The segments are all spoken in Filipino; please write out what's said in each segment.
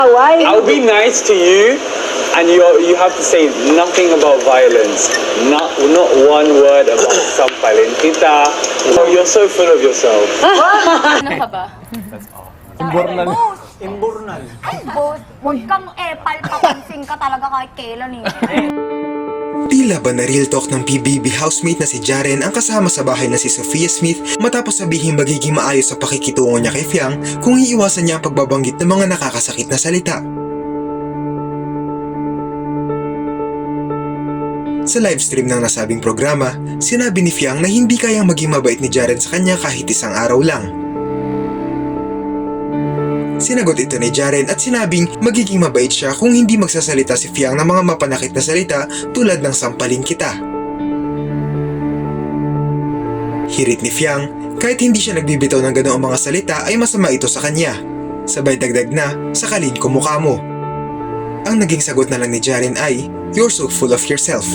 Why? I'll be nice to you, and you have to say nothing about violence. Not one word about sampalin kita. Oh, you're so full of yourself. Ano ka ba? Imbornal. Imbornal. Ay, boss, huwag kang epal, papansin ka talaga kahit kailan eh. Tila ba na real talk ng PBB housemate na si Jaren ang kasama sa bahay na si Sophia Smith matapos sabihin magiging maayos sa pakikitungo niya kay Fiang kung iiwasan niya ang pagbabanggit ng mga nakakasakit na salita. Sa livestream ng nasabing programa, sinabi ni Fiang na hindi kayang maging mabait ni Jaren sa kanya kahit isang araw lang. Sinagot ito ni Jaren at sinabing magiging mabait siya kung hindi magsasalita si Fiang ng mga mapanakit na salita tulad ng sampalin kita. Hirit ni Fiang, kahit hindi siya nagbibitaw ng ganoong mga salita ay masama ito sa kanya. Sabay dagdag na, sakalin ko mukha mo. Ang naging sagot na lang ni Jaren ay, "You're so full of yourself."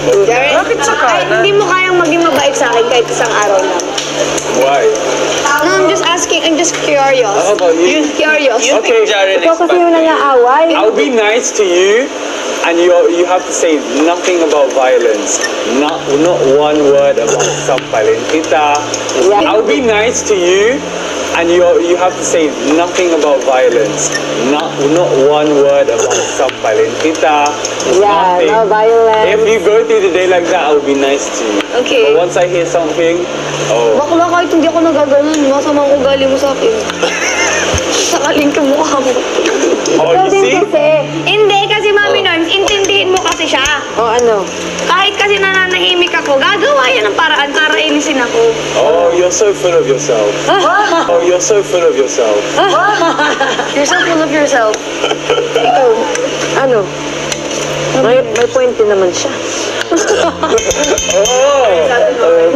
Jaren, ay, hindi mo kayang maging mabait sa akin kahit isang araw lang. Why? No, I'm just asking. I'm just curious. How about you? Curious. Okay, Jaren, Ikaw kasi yung nag-aaway. I'll be nice to you, and you have to say nothing about violence. Not one word about sampalin kita. Yeah. I'll be nice to you, and you have to say nothing about violence. Not one word about sampalin kita. Yeah, Nothing. no violence. If you go through the day like that, I'll be nice to you. Okay. But once I hear something, oh, Bakla, kahit hindi ako nagaganon, masama ang ugali mo sa akin. Sakalin ka mukha mo. oh, you see? Hindi, kasi Mami Norms, intindihin mo kasi siya. O ano? Kahit kasi nananahimik ako, gagawa yan ng paraan para ilisin ako. Oh, you're so full of yourself. Oh, you're so full of yourself. You're so full of yourself. Ikaw, ano? May point din naman siya.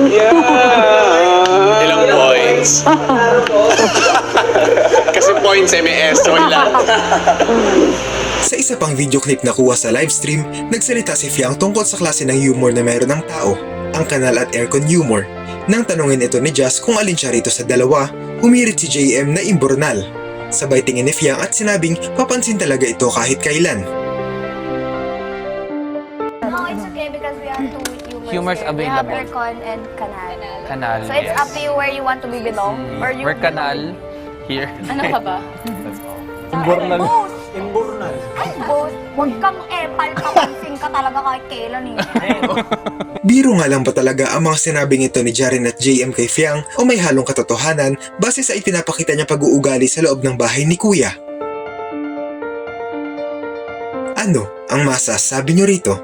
Yeah. Ilang points? Kasi points MS, wala. Sa isa pang video clip na kuha sa livestream, nagsalita si Fiang tungkol sa klase ng humor na meron ng tao, ang kanal at aircon humor. Nang tanungin ito ni Jazz kung alin siya rito sa dalawa, humirit si JM na imbornal. Sabay tingin ni Fiang at sinabing papansin talaga ito kahit kailan. No, it's okay because we have two Humors here. We available. have aircon and canal. Kanal. So it's up to you where you want to be below. Or you We're kanal. Here. Ano ka ba? Imbornal. Imbornal. Ay, boss, huwag kang epal, papansin ka talaga kahit kailan eh. Biro nga lang ba talaga ang mga sinabing ito ni Jaren at JM kay Fiang o may halong katotohanan base sa ipinapakita niya pag-uugali sa loob ng bahay ni Kuya? Ano ang masasabi niyo rito?